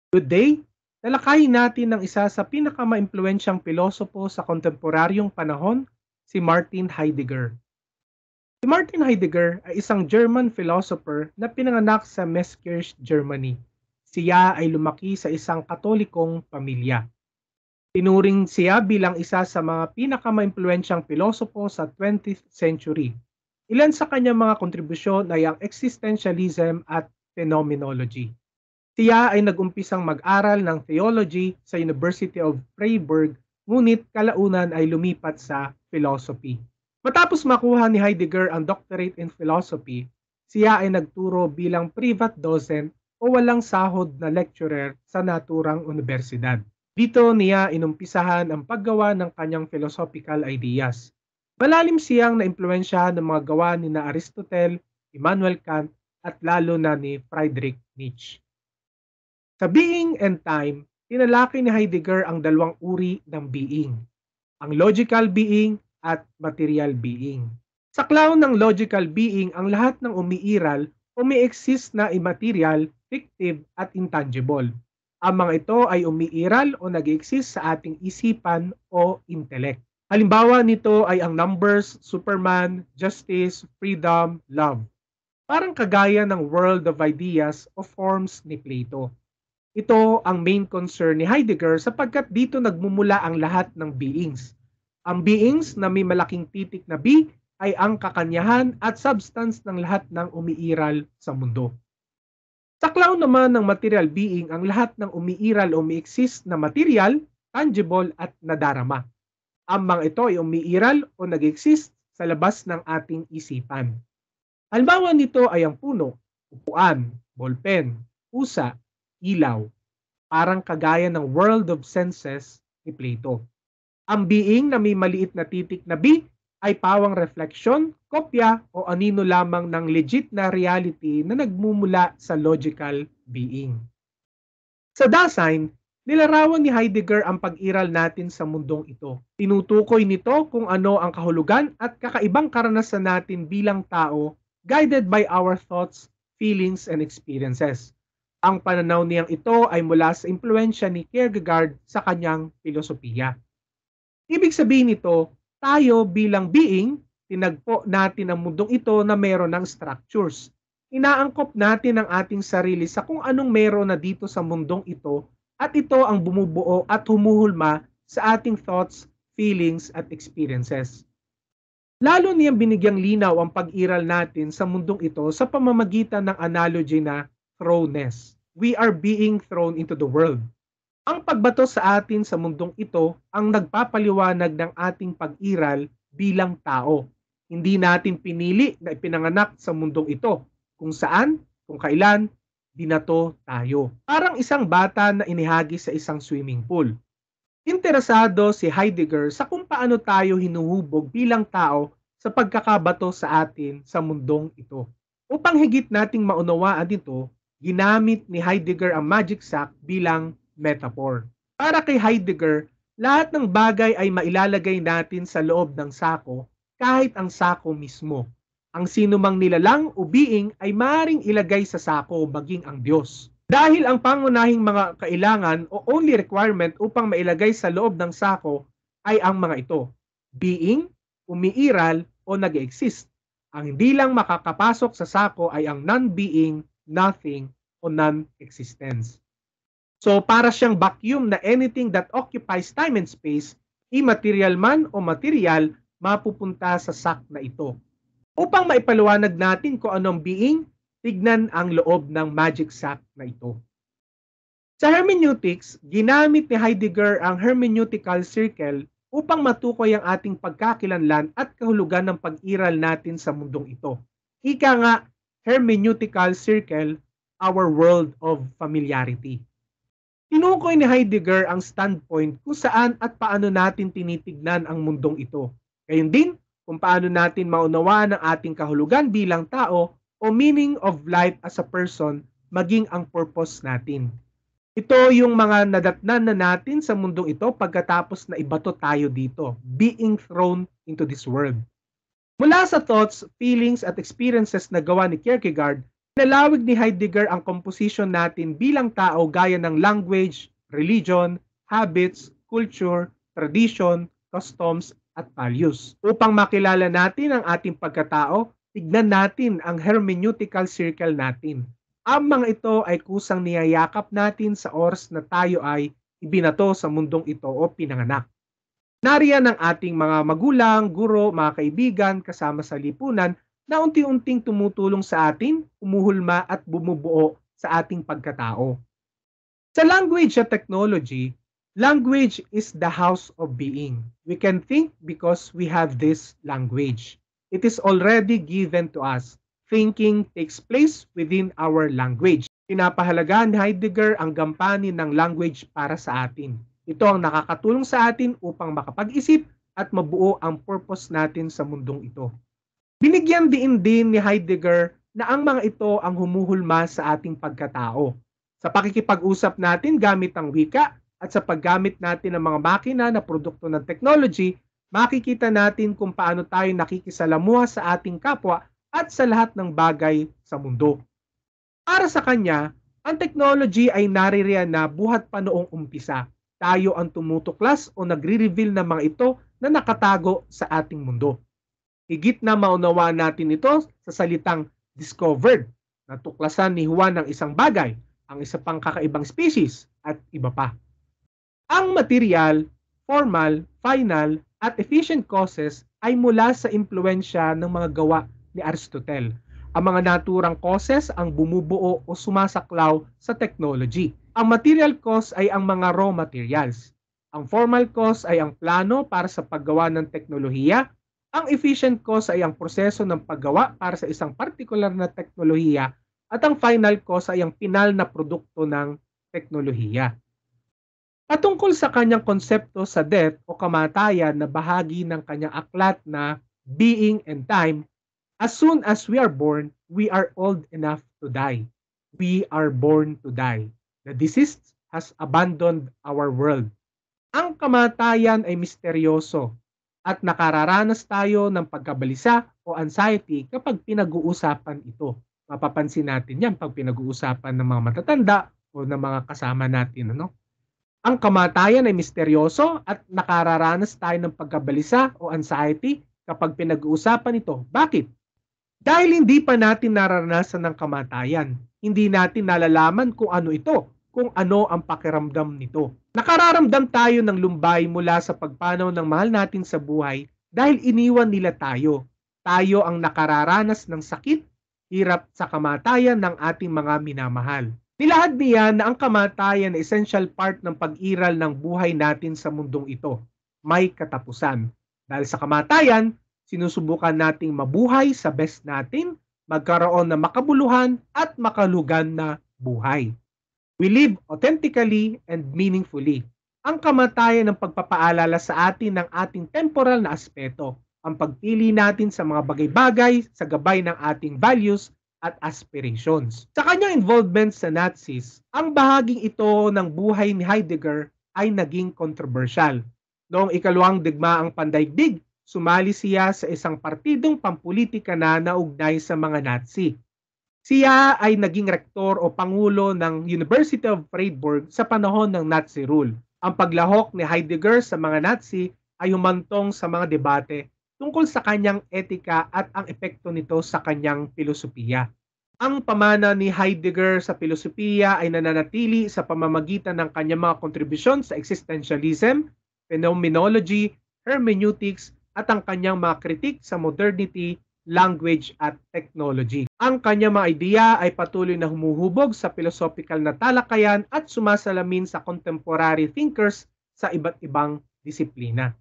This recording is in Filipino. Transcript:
Good day! Talakayin natin ng isa sa pinakamaimpluwensyang pilosopo sa kontemporaryong panahon, si Martin Heidegger. Si Martin Heidegger ay isang German philosopher na pinanganak sa Meßkirch, Germany. Siya ay lumaki sa isang katolikong pamilya. Tinuring siya bilang isa sa mga pinakamaimpluwensyang pilosopo sa 20th century. Ilan sa kanyang mga kontribusyon ay ang existentialism at phenomenology. Siya ay nag-umpisang mag-aral ng theology sa University of Freiburg, ngunit kalaunan ay lumipat sa philosophy. Matapos makuha ni Heidegger ang doctorate in philosophy, siya ay nagturo bilang private docent o walang sahod na lecturer sa naturang universidad. Dito niya inumpisahan ang paggawa ng kanyang philosophical ideas. Malalim siyang naimpluwensyahan ng mga gawa ni na Aristotle, Immanuel Kant at lalo na ni Friedrich Nietzsche. Sa Being and Time, tinalaki ni Heidegger ang dalawang uri ng being, ang logical being at material being. Sa klaw ng logical being, ang lahat ng umiiral o may exist na immaterial, fictive at intangible. Ang mga ito ay umiiral o nag-exist sa ating isipan o intellect. Halimbawa nito ay ang numbers, Superman, justice, freedom, love. Parang kagaya ng world of ideas o forms ni Plato. Ito ang main concern ni Heidegger sapagkat dito nagmumula ang lahat ng beings. Ang beings na may malaking titik na B ay ang kakanyahan at substance ng lahat ng umiiral sa mundo. Sa klaw naman ng material being, ang lahat ng umiiral o may-exist na material, tangible at nadarama. Ang mga ito ay umiiral o nag-exist sa labas ng ating isipan. Halimbawa nito ay ang puno, upuan, ballpen, pusa, ilaw, parang kagaya ng world of senses ni Plato. Ang being na may maliit na titik na B ay pawang refleksyon, kopya o anino lamang ng legit na reality na nagmumula sa logical being. Sa Dasein, nilarawan ni Heidegger ang pag-iral natin sa mundong ito. Tinutukoy nito kung ano ang kahulugan at kakaibang karanasan natin bilang tao guided by our thoughts, feelings, and experiences. Ang pananaw niyang ito ay mula sa impluensya ni Kierkegaard sa kanyang filosofiya. Ibig sabihin nito, tayo bilang being, tinagpo natin ang mundong ito na meron ng structures. Inaangkop natin ang ating sarili sa kung anong meron na dito sa mundong ito at ito ang bumubuo at humuhulma sa ating thoughts, feelings at experiences. Lalo niyang binigyang linaw ang pag-iral natin sa mundong ito sa pamamagitan ng analogy na thrownness. We are being thrown into the world. Ang pagbato sa atin sa mundong ito ang nagpapaliwanag ng ating pag-iral bilang tao. Hindi natin pinili na ipinanganak sa mundong ito. Kung saan, kung kailan, binato tayo. Parang isang bata na inihagi sa isang swimming pool. Interesado si Heidegger sa kung paano tayo hinuhubog bilang tao sa pagkakabato sa atin sa mundong ito. Upang higit nating maunawaan ito, ginamit ni Heidegger ang magic sack bilang metaphor. Para kay Heidegger, lahat ng bagay ay mailalagay natin sa loob ng sako kahit ang sako mismo. Ang sinumang nilalang o being ay maaaring ilagay sa sako maging ang Diyos. Dahil ang pangunahing mga kailangan o only requirement upang mailagay sa loob ng sako ay ang mga ito: being, umiiral o nag-exist. Ang hindi lang makakapasok sa sako ay ang non-being, nothing o non-existence. So para siyang vacuum na anything that occupies time and space, immaterial man o material, mapupunta sa sack na ito. Upang maipaliwanag natin kung anong being, tignan ang loob ng magic sack na ito. Sa hermeneutics, ginamit ni Heidegger ang hermeneutical circle upang matukoy ang ating pagkakilanlan at kahulugan ng pag-iral natin sa mundong ito. Ika nga, hermeneutical circle, our world of familiarity. Tinukoy ni Heidegger ang standpoint kung saan at paano natin tinitignan ang mundong ito. Gayon din, kung paano natin maunawaan ang ating kahulugan bilang tao o meaning of life as a person, maging ang purpose natin. Ito yung mga nadatnan na natin sa mundong ito pagkatapos na ibato tayo dito, being thrown into this world. Mula sa thoughts, feelings at experiences na gawa ni Kierkegaard, Nalawig ni Heidegger ang composition natin bilang tao gaya ng language, religion, habits, culture, tradition, customs, at values. Upang makilala natin ang ating pagkatao, tignan natin ang hermeneutical circle natin. Ang mga ito ay kusang niyayakap natin sa oras na tayo ay ibinato sa mundong ito o pinanganak. Nariyan ang ating mga magulang, guro, mga kaibigan, kasama sa lipunan na unti-unting tumutulong sa atin, umuhulma at bumubuo sa ating pagkatao. Sa language at technology, language is the house of being. We can think because we have this language. It is already given to us. Thinking takes place within our language. Pinapahalagahan ni Heidegger ang gampanin ng language para sa atin. Ito ang nakakatulong sa atin upang makapag-isip at mabuo ang purpose natin sa mundong ito. Binigyan din ni Heidegger na ang mga ito ang humuhulma sa ating pagkatao. Sa pakikipag-usap natin gamit ang wika at sa paggamit natin ng mga makina na produkto ng technology, makikita natin kung paano tayo nakikisalamuha sa ating kapwa at sa lahat ng bagay sa mundo. Para sa kanya, ang technology ay naririyan na buhat pa noong umpisa. Tayo ang tumutuklas o nagre-reveal ng mga ito na nakatago sa ating mundo. Higit na maunawaan natin ito sa salitang discovered, natuklasan ni Juan ng isang bagay, ang isa pang kakaibang species, at iba pa. Ang material, formal, final, at efficient causes ay mula sa impluensya ng mga gawa ni Aristotle. Ang mga naturang causes ang bumubuo o sumasaklaw sa technology. Ang material cause ay ang mga raw materials. Ang formal cause ay ang plano para sa paggawa ng teknolohiya. Ang efficient cause ay ang proseso ng paggawa para sa isang partikular na teknolohiya. At ang final cause ay ang pinal na produkto ng teknolohiya. Patungkol sa kanyang konsepto sa death o kamatayan na bahagi ng kanyang aklat na Being and Time, as soon as we are born, we are old enough to die. We are born to die. The deceased has abandoned our world. Ang kamatayan ay misteryoso at nakararanas tayo ng pagkabalisa o anxiety kapag pinag-uusapan ito. Mapapansin natin yan pag pinag-uusapan ng mga matatanda o ng mga kasama natin. Ang kamatayan ay misteryoso at nakararanas tayo ng pagkabalisa o anxiety kapag pinag-uusapan ito. Bakit? Dahil hindi pa natin nararanasan ng kamatayan, hindi natin nalalaman kung ano ito, kung ano ang pakiramdam nito. Nakararamdam tayo ng lumbay mula sa pagpanaw ng mahal natin sa buhay dahil iniwan nila tayo. Tayo ang nakararanas ng sakit, hirap sa kamatayan ng ating mga minamahal. Nilahad niya na ang kamatayan ay essential part ng pag-iral ng buhay natin sa mundong ito. May katapusan. Dahil sa kamatayan, sinusubukan nating mabuhay sa best natin, magkaroon ng makabuluhan at makalugan na buhay. We live authentically and meaningfully. Ang kamatayan ng pagpapaalala sa atin ng ating temporal na aspeto, ang pagpili natin sa mga bagay-bagay sa gabay ng ating values at aspirations. Sa kanyang involvement sa Nazis, ang bahaging ito ng buhay ni Heidegger ay naging controversial. Noong ikalawang digmaang pandaigdig, sumali siya sa isang partidong pampulitika na naugnay sa mga Nazi. Siya ay naging rektor o pangulo ng University of Freiburg sa panahon ng Nazi rule. Ang paglahok ni Heidegger sa mga Nazi ay humantong sa mga debate tungkol sa kanyang etika at ang epekto nito sa kanyang filosofiya. Ang pamana ni Heidegger sa filosofiya ay nananatili sa pamamagitan ng kanyang mga kontribusyon sa existentialism, phenomenology, hermeneutics, at ang kanyang mga kritik sa modernity, language at technology. Ang kanyang mga ideya ay patuloy na humuhubog sa philosophical na talakayan at sumasalamin sa contemporary thinkers sa iba't ibang disiplina.